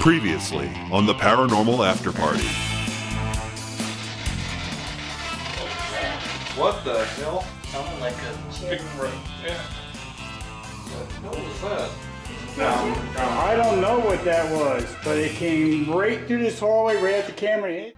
Previously on the Paranormal AfterParty. What the hell? Sounded like a Big ray. Yeah. What the hell was that? I don't know what that was, but it came right through this hallway, right at the camera.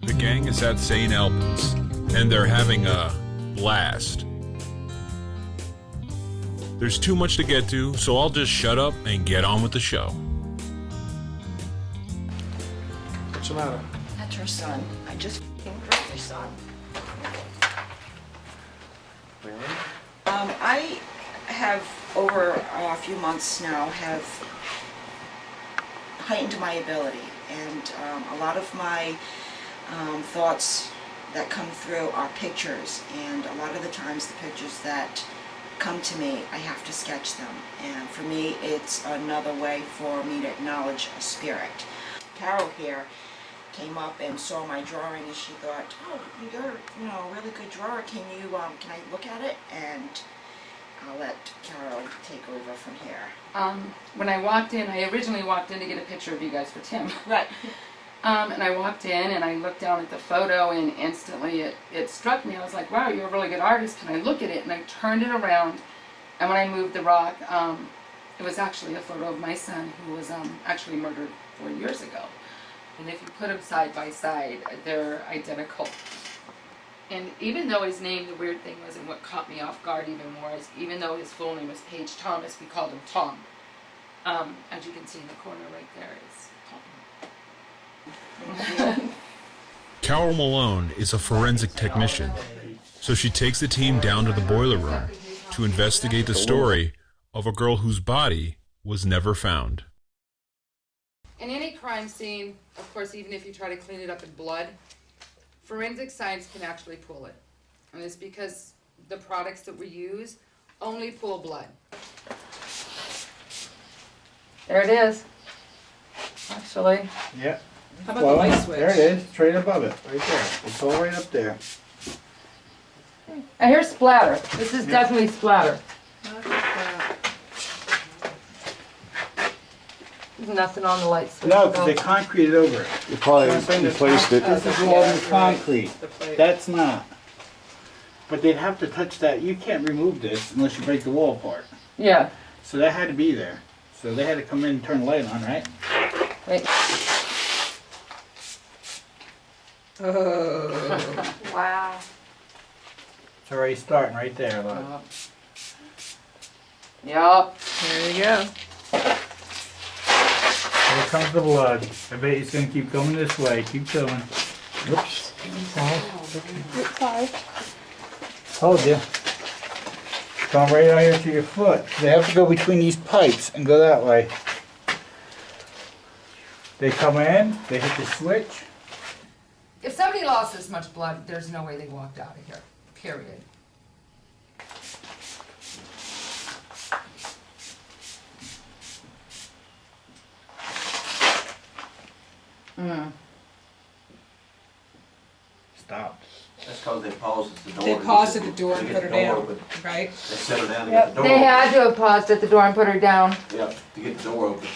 The gang is at St. Albans, and they're having a blast. There's too much to get to, so I'll just shut up and get on with the show. What's the matter? That's her son. I just f***ing broke her son. Really? I have, over a few months now, have heightened my ability. And a lot of my thoughts that come through are pictures. And a lot of the times the pictures that come to me, I have to sketch them. And for me, it's another way for me to acknowledge a spirit. Carol here came up and saw my drawing, and she thought, "Oh, you're a really good drawer. Can I look at it?" And I'll let Carol take over from here. When I walked in, I originally walked in to get a picture of you guys for Tim. Right. And I walked in and I looked down at the photo, and instantly it struck me. I was like, wow, you're a really good artist. Can I look at it? And I turned it around, and when I moved the rock, it was actually a photo of my son, who was actually murdered 4 years ago. And if you put them side by side, they're identical. And even though his name, the weird thing was, and what caught me off guard even more, is even though his full name was Paige Thomas, we called him Tom. As you can see in the corner right there is Tom. Carol Malone is a forensic technician, so she takes the team down to the boiler room to investigate the story of a girl whose body was never found. In any crime scene, of course, even if you try to clean it up in blood, forensic science can actually pull it. And it's because the products that we use only pull blood. There it is. Actually. Yep. How about the light switch? There it is. It's right above it. Right there. It's all right up there. And here's splatter. This is definitely splatter. There's nothing on the light switch. No, because they concreted over it. You probably replaced it. This is all in concrete. That's not. But they'd have to touch that. You can't remove this unless you break the wall apart. Yeah. So that had to be there. So they had to come in and turn the light on, right? Wait. Oh. Wow. It's already starting right there, look. Yup. There you go. Here comes the blood. I bet it's going to keep coming this way. Keep going. Oops. Told you. It's going right out here to your foot. They have to go between these pipes and go that way. They come in, they hit the switch. If somebody lost this much blood, there's no way they walked out of here. Period. Stopped. That's because they paused at the door. They paused at the door and to put get her the door down, open. right? They set her down to get the door They open. had to have paused at the door and put her down. Yep, to get the door open.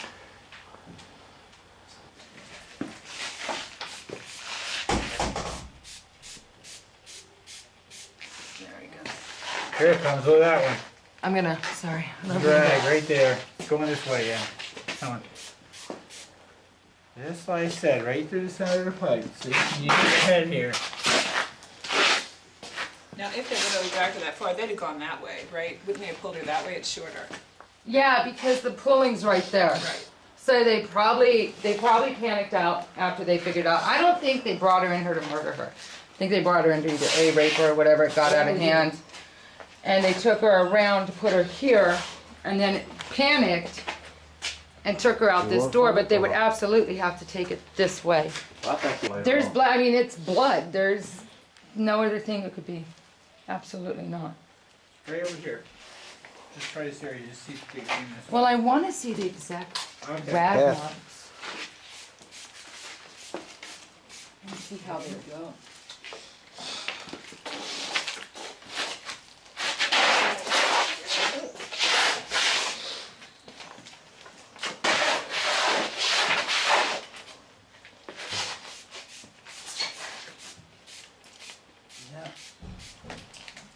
Here it comes. Look at that one. I'm gonna, sorry. Drag right there. It's going this way, yeah. Come on. Just like I said, right through the center of the pipe. So you can use your head here. Now, if they would have dragged her that far, they'd have gone that way, right? Wouldn't they have pulled her that way? It's shorter. Yeah, because the pulling's right there. Right. So they probably panicked out after they figured out. I don't think they brought her in here to murder her. I think they brought her in to either A, rape her or whatever. It got out of hand. And they took her around to put her here and then panicked and took her out this door, but they would absolutely have to take it this way. There's blood, I mean, it's blood. There's no other thing it could be. Absolutely not. Right over here. Just try this area. Just see if you can this Well, I want to see the exact Okay. rag Yeah. marks. And see how they go.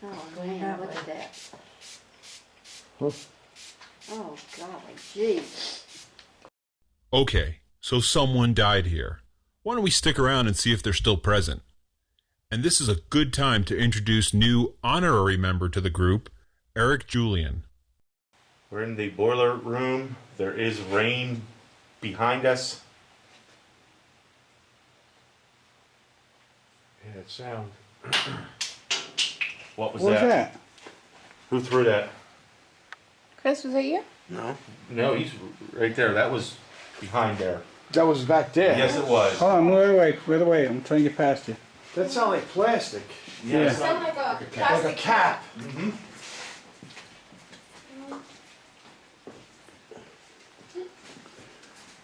Oh man, look at that. Oh golly, gee. Okay, so someone died here. Why don't we stick around and see if they're still present? And this is a good time to introduce new honorary member to the group, Eric Julian. We're in the boiler room. There is rain behind us. Yeah, that sound. What was What was that? that? Who threw that? Chris, was that you? No, he's right there. That was behind there. That was back there. Yes, it was. Hold on, move away. Move away. I'm trying to get past you. That sounded like plastic. Yeah. Sound like a Like a plastic cap.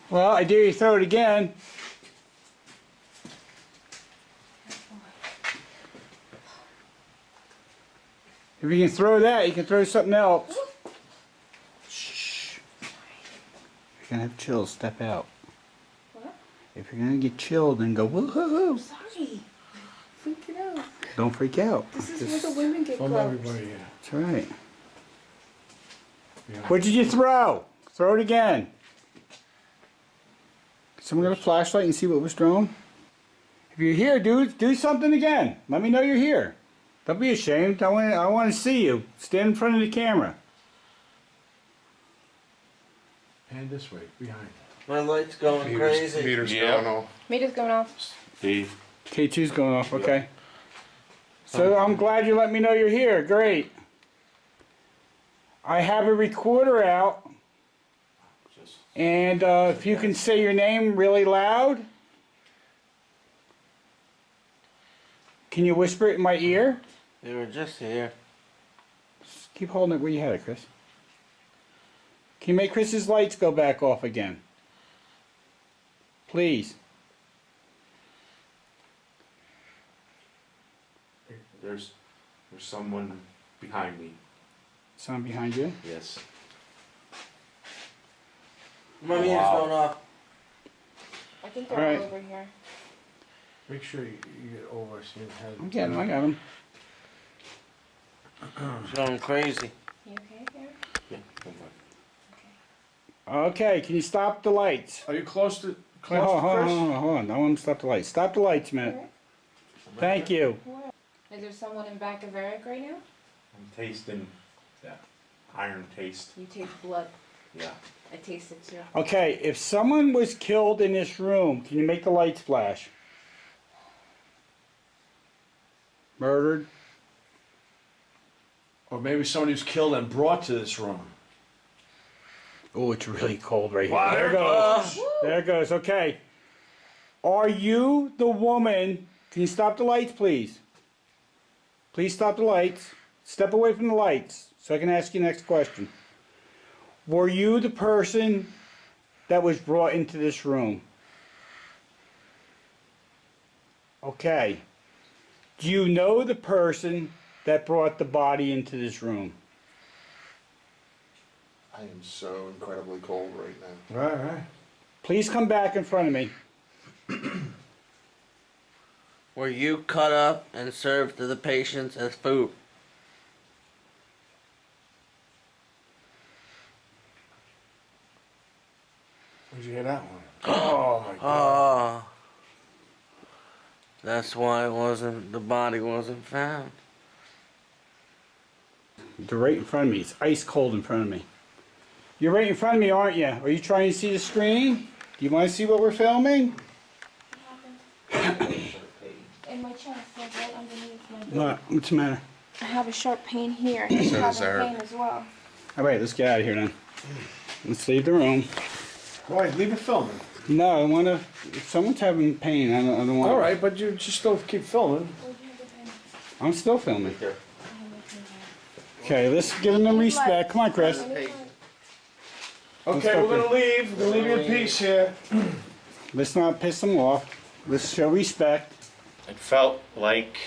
Well, I dare you throw it again. If you can throw that, you can throw something else. Shh. If you're gonna have chills, step out. What? If you're gonna get chilled, then go woohoo. Sorry. Freak it out. Don't freak out. This is where the women get From groped. everybody, yeah. That's right. Yeah. What did you throw? Throw it again. Someone got a flashlight and see what was thrown? If you're here, dude, do something again. Let me know you're here. Don't be ashamed. I want to see you. Stand in front of the camera. And this way, behind. My light's going crazy. Meter's going off. Meter's going off. Steve. K2's going off, okay. So I'm glad you let me know you're here. Great. I have a recorder out. And if you can say your name really loud. Can you whisper it in my ear? They were just here. Keep holding it where you had it, Chris. Can you make Chris's lights go back off again? Please. There's someone behind me. Someone behind you? Yes. My meter's Wow. going off. I think All they're right. all over here. Make sure you get over so you have. I'm getting him, I got him. It's going crazy. You okay here? Yeah, come on. Okay, can you stop the lights? Are you close to Wait, Chris? hold on. I want him to stop the lights. Stop the lights a minute. Thank you. Is there someone in back of Eric right now? I'm tasting that iron taste. You taste blood. Yeah. I taste it too. Okay, if someone was killed in this room, can you make the lights flash? Murdered? Or maybe somebody was killed and brought to this room. Oh, it's really cold right here. Wow, There it goes. There it goes. Okay. Are you the woman? Can you stop the lights, please? Please stop the lights. Step away from the lights so I can ask you the next question. Were you the person that was brought into this room? Okay. Do you know the person that brought the body into this room? I am so incredibly cold right now. Right. Please come back in front of me. Were you cut up and served to the patients as food? That's why the body wasn't found. They're right in front of me. It's ice cold in front of me. You're right in front of me, aren't you? Are you trying to see the screen? Do you want to see what we're filming? In my chest, like right underneath my bed. What's the matter? I have a sharp pain here. I have a pain as well. All right, let's get out of here then. Let's leave the room. Why? Leave it filming. No, I want to. If someone's having pain, I don't want. All right, but you just don't keep filming. I'm still filming. Okay, let's give them respect. Come on, Chris. Okay, we're gonna leave. We're gonna leave you in peace here. Let's not piss them off. Let's show respect. It felt like,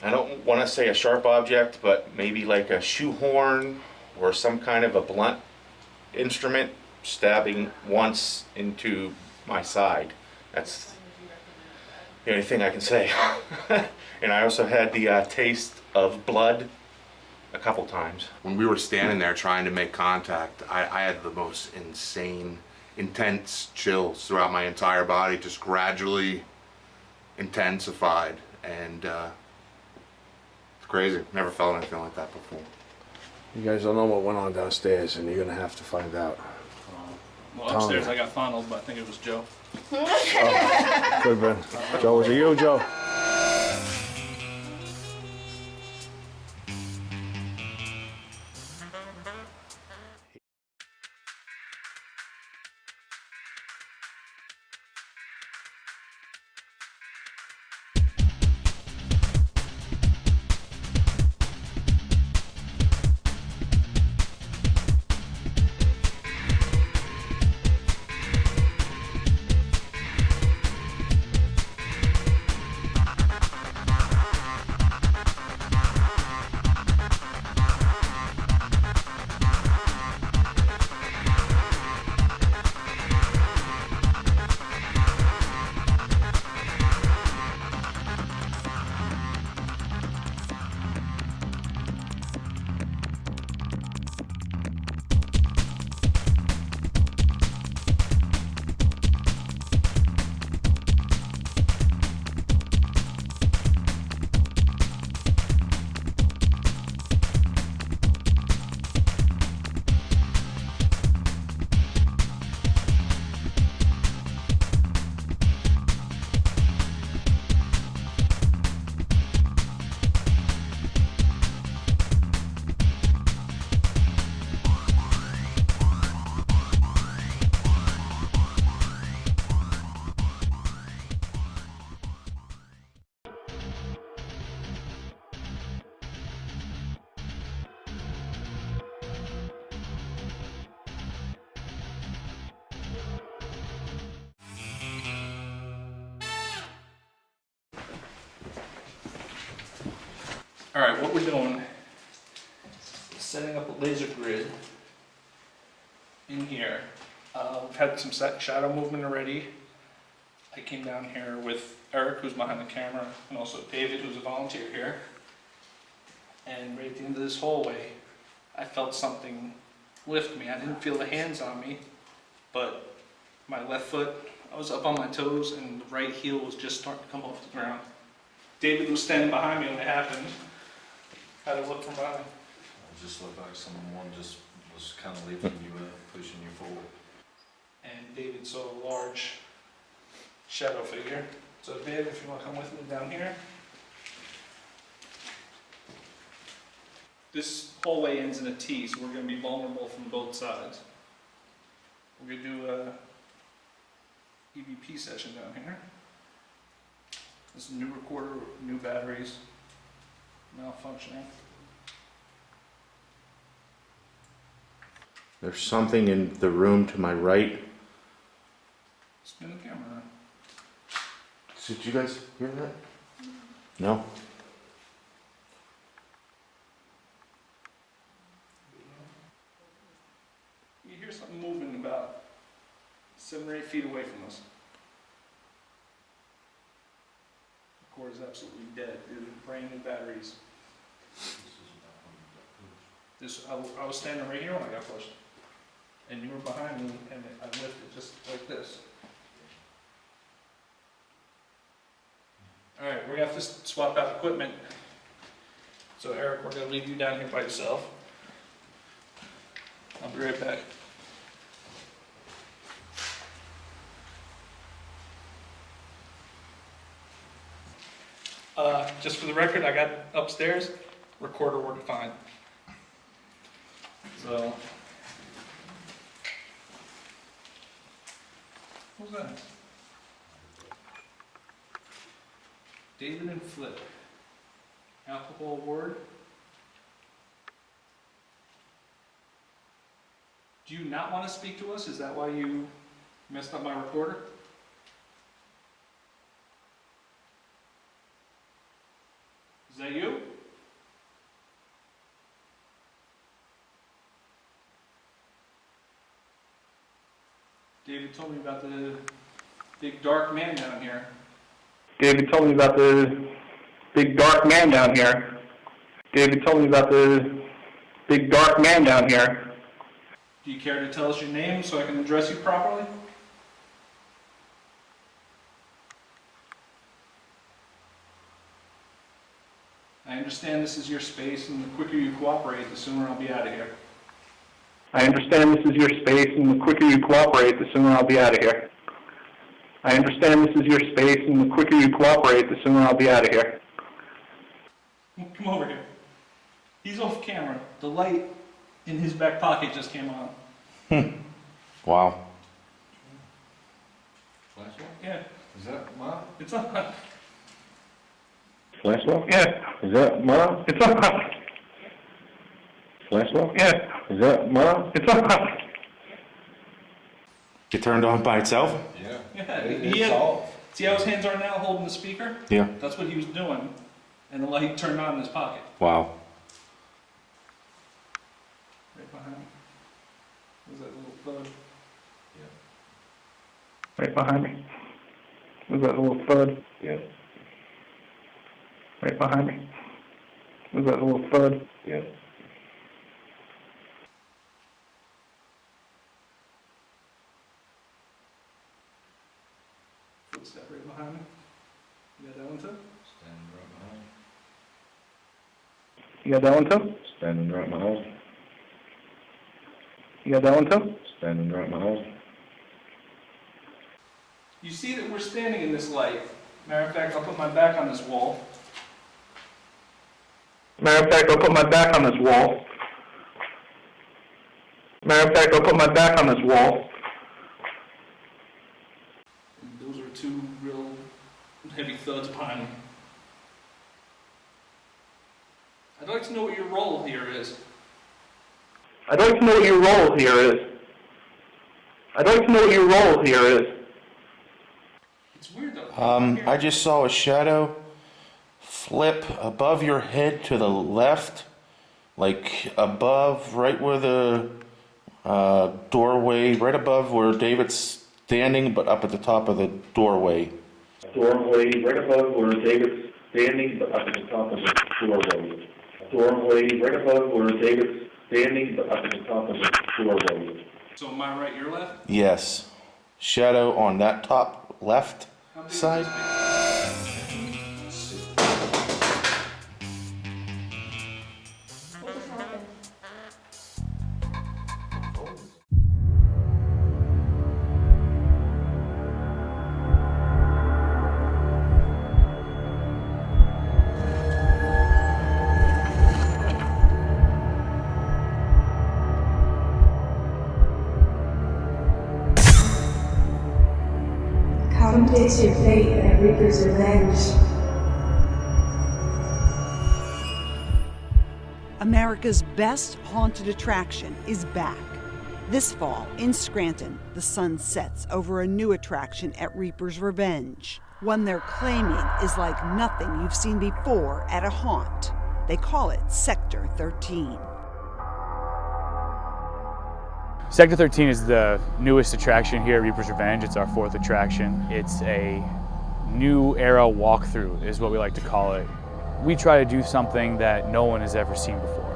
I don't want to say a sharp object, but maybe like a shoehorn or some kind of a blunt instrument stabbing once into my side. That's the only thing I can say. And I also had the taste of blood a couple times. When we were standing there trying to make contact, I had the most insane, intense chills throughout my entire body, just gradually intensified, and it's crazy. Never felt anything like that before. You guys don't know what went on downstairs, and you're gonna have to find out. Well, upstairs I got fondled, but I think it was Joe. Oh, good, Ben. Joe, was it you, Joe? Alright, what we're doing is setting up a laser grid in here. We've had some shadow movement already. I came down here with Eric, who's behind the camera, and also David, who's a volunteer here. And right at the end of this hallway, I felt something lift me. I didn't feel the hands on me, but my left foot, I was up on my toes, and the right heel was just starting to come off the ground. David was standing behind me when it happened. How did it look from behind? It just looked like someone just was kind of lifting you up, pushing you forward. And David saw a large shadow figure. So David, if you want to come with me down here. This hallway ends in a T, so we're going to be vulnerable from both sides. We're going to do a EVP session down here. This is a new recorder, new batteries, malfunctioning. There's something in the room to my right. Spin the camera around. Did you guys hear that? No? You hear something moving about 7 or 8 feet away from us. The cord is absolutely dead due to brand new batteries. I was standing right here when I got pushed. And you were behind me, and I lifted just like this. we're gonna have to swap out equipment. So Eric, we're gonna leave you down here by yourself. I'll be right back. Just for the record, I got upstairs, recorder worked fine. So, what was that? David and Flip. Alcohol word. Do you not want to speak to us? Is that why you messed up my recorder? Is that you? David told me about the big dark man down here. David told me about the big dark man down here. David told me about the big dark man down here. Do you care to tell us your name so I can address you properly? I understand this is your space, and the quicker you cooperate, the sooner I'll be out of here. I understand this is your space, and the quicker you cooperate, the sooner I'll be out of here. I understand this is your space, and the quicker you cooperate, the sooner I'll be out of here. Come over here. He's off camera. The light in his back pocket just came on. Wow. Flashlight? Yeah, Is that mine? it's on. Flashlight? Yeah. Is that mine? It's on. Flashlight? Yeah. Is that mine? It's on. Get turned on by itself? Yeah. Yeah, It's off. see how his hands are now holding the speaker? Yeah. That's what he was doing, and the light turned on in his pocket. Wow. Right behind me. Was that little thud? Right behind me. Was that little thud? Yeah. Right behind me. Was that little thud? Yeah. Footstep right behind me. You got that one too? Standing right behind. You got that one too? Standing right behind. You got that one too? Standing right behind. You see that we're standing in this light. Matter of fact, I'll put my back on this wall. Matter of fact, I'll put my back on this wall. Matter of fact, I'll put my back on this wall. And those are two real heavy thuds behind me. I'd like to know what your role here is. I'd like to know what your role here is. I'd like to know what your role here is. It's weird though. I just saw a shadow flip above your head to the left, like above, right where the doorway, right above where David's standing, but up at the top of the doorway. Doorway, right above where David's standing, but up at the top of the doorway. Doorway, right above where David's standing, but up at the top of the doorway. So my right, your left? Yes. Shadow on that top left How big side. is this What just happened? Contemplate your fate at Reaper's Revenge. America's best haunted attraction is back. This fall in Scranton, the sun sets over a new attraction at Reaper's Revenge, one they're claiming is like nothing you've seen before at a haunt. They call it Sector 13. Sector 13 is the newest attraction here at Reaper's Revenge. It's our fourth attraction. It's a new era walkthrough is what we like to call it. We try to do something that no one has ever seen before.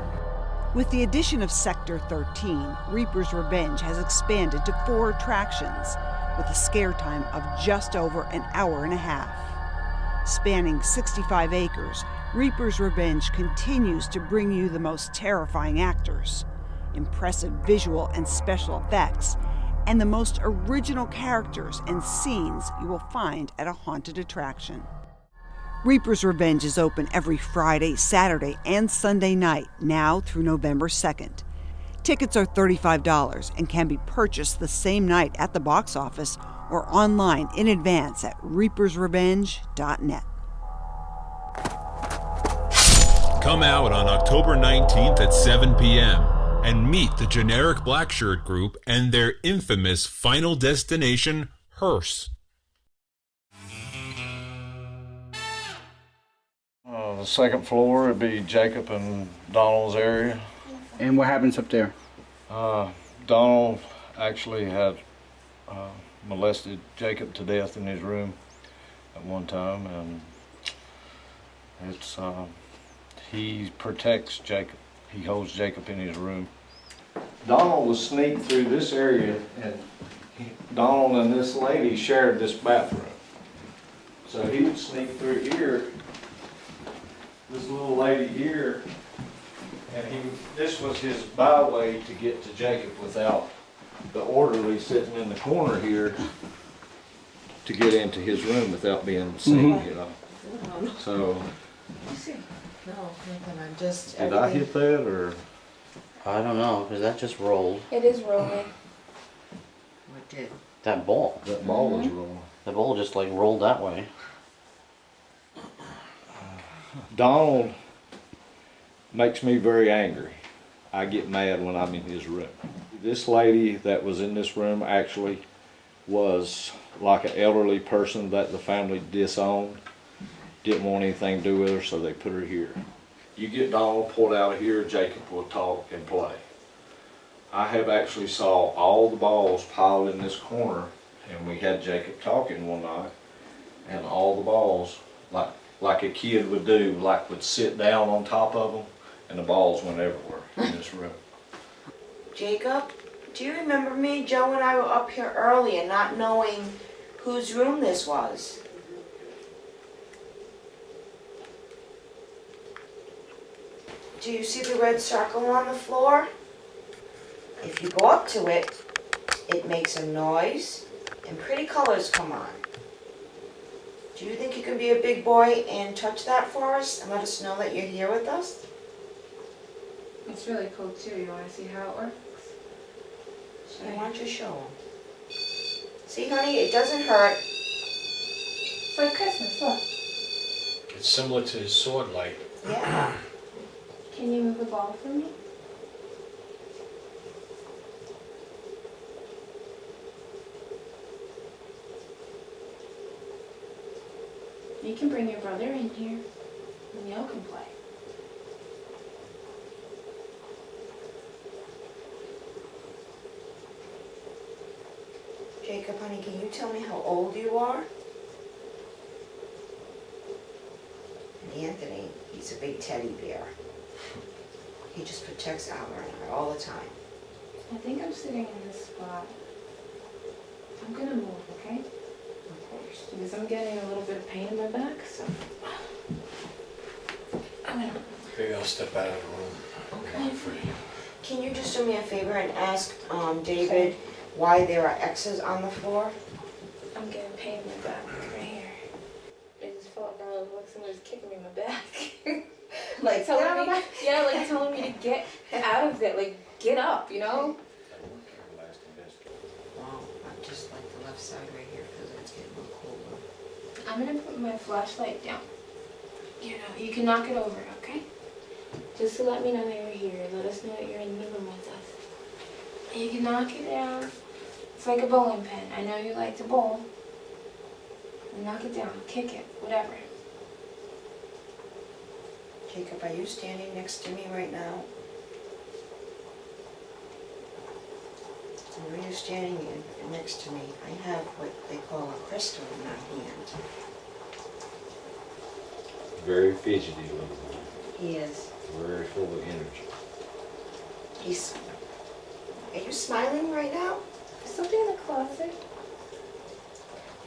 With the addition of Sector 13, Reaper's Revenge has expanded to 4 attractions with a scare time of just over an hour and a half. Spanning 65 acres, Reaper's Revenge continues to bring you the most terrifying actors, impressive visual and special effects, and the most original characters and scenes you will find at a haunted attraction. Reaper's Revenge is open every Friday, Saturday, and Sunday night, now through November 2nd. Tickets are $35 and can be purchased the same night at the box office or online in advance at reapersrevenge.net. Come out on October 19th at 7 p.m. and meet the Generic Blackshirt Group and their infamous final destination, Hearse. The second floor would be Jacob and Donald's area. And what happens up there? Donald actually had molested Jacob to death in his room at one time, and it's he protects Jacob. He holds Jacob in his room. Donald was sneaked through this area, and Donald and this lady shared this bathroom. So he would sneak through here, this little lady here, and this was his byway to get to Jacob without the orderly sitting in the corner here to get into his room without being seen, you know. So, No, nothing. I'm just. did I hit that, or? I don't know, because that just rolled. It is rolling. What did? That ball. That ball was rolling. The ball just like rolled that way. Donald makes me very angry. I get mad when I'm in his room. This lady that was in this room actually was like an elderly person that the family disowned. Didn't want anything to do with her, so they put her here. You get Donald pulled out of here, Jacob will talk and play. I have actually saw all the balls piled in this corner, and we had Jacob talking one night, and all the balls, like a kid would do, like would sit down on top of them, and the balls went everywhere in this room. Jacob, do you remember me? Joe and I were up here early and not knowing whose room this was. Do you see the red circle on the floor? If you go up to it, it makes a noise and pretty colors come on. Do you think you can be a big boy and touch that for us and let us know that you're here with us? It's really cool too. You want to see how it works? Yeah, why don't you show them? See, honey, it doesn't hurt. It's like Christmas, look. It's similar to his sword light. Yeah. Can you move a ball for me? You can bring your brother in here and y'all can play. Jacob, honey, can you tell me how old you are? And Anthony, he's a big teddy bear. He just protects Albert and I all the time. I think I'm sitting in this spot. I'm gonna move, okay? Of course. Because I'm getting a little bit of pain in my back, so I'm gonna move. Maybe I'll step out of the room. Okay. For you. Can you just do me a favor and ask David why there are X's on the floor? I'm getting pain in my back right here. I just felt like somebody's kicking me in my back. Like telling me, yeah, like telling me to get out of it, like get up, you know? Wow, I just like the left side right here because it's getting a little colder. I'm gonna put my flashlight down. You know, you can knock it over, okay? Just to let me know that you're here. Let us know that you're in the room with us. You can knock it down. It's like a bowling pin. I know you like to bowl. Knock it down, kick it, whatever. Jacob, are you standing next to me right now? And when you're standing next to me, I have what they call a crystal in my hand. Very fidgety little boy. He is. Very full of energy. He's... Are you smiling right now? Is something in the closet?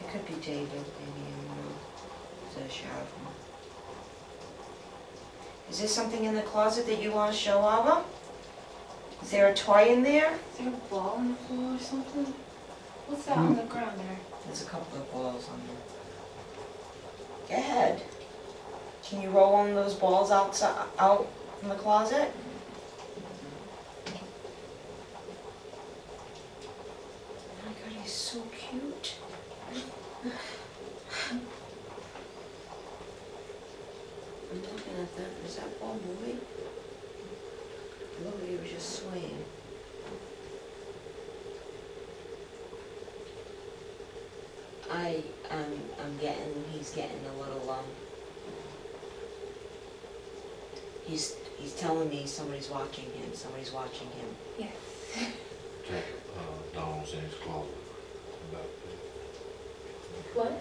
It could be David, maybe in the room. the shadow from. Is there something in the closet that you want to show Ava? Is there a toy in there? Is there a ball on the floor or something? What's that on the ground there? There's a couple of balls on there. Go ahead. Can you roll one of those balls out from the closet? Oh my God, he's so cute. I'm looking at that. Is that ball moving? Look, he was just swaying. He's getting a little, he's telling me somebody's watching him, Yes. Jacob, Donald's in his closet. What?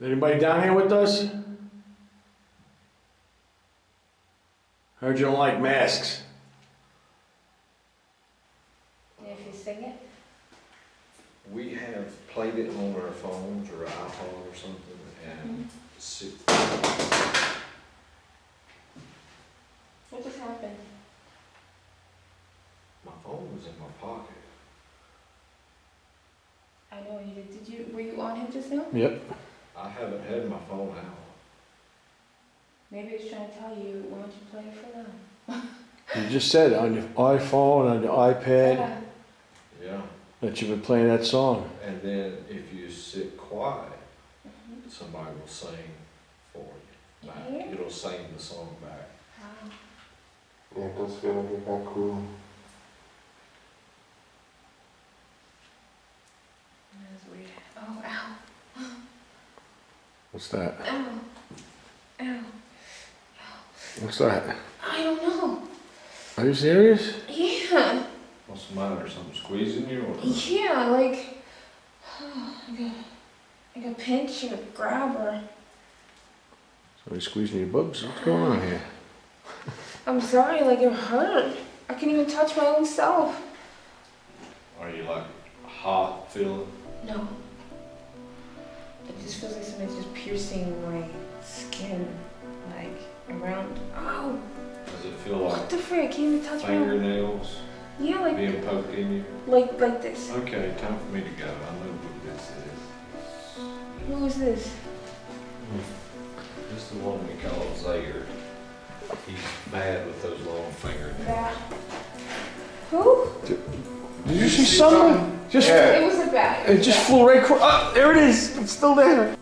Anybody down here with us? Heard you don't like masks. And if you sing it? We have played it on our phones or iPhone or something, and What just happened? my phone was in my pocket. I know you did. Were you on him just now? Yep. I haven't had my phone out. Maybe it's trying to tell you, why don't you play it for them? You just said on your iPhone, on your iPad, Yeah. Yeah. that you've been playing that song. And then if you sit quiet, somebody will sing for you. Back. Yeah. It'll sing the song back. Wow. Yeah, it does feel like it got cool. That's weird. Oh, ow. What's that? Ow. Ow. What's that? I don't know. Are you serious? Yeah. What's the matter? Something squeezing you? Or? Yeah, like a pinch or a grab or. Somebody squeezing your boobs? What's going on here? I'm sorry, like it hurt. I can't even touch my own self. Are you like hot feeling? No. It just feels like somebody's just piercing my skin, like around. Oh. Does it feel like What the frick? I can't even touch my own. fingernails Yeah, like being poked in you? like this. Okay, time for me to go. I know who this is. Who is this? This is the one we call Zaire. He's bad with those long fingernails. That. Who? Did you see something? Just It was a bat. it just flew right across. Oh, there it is. It's still there.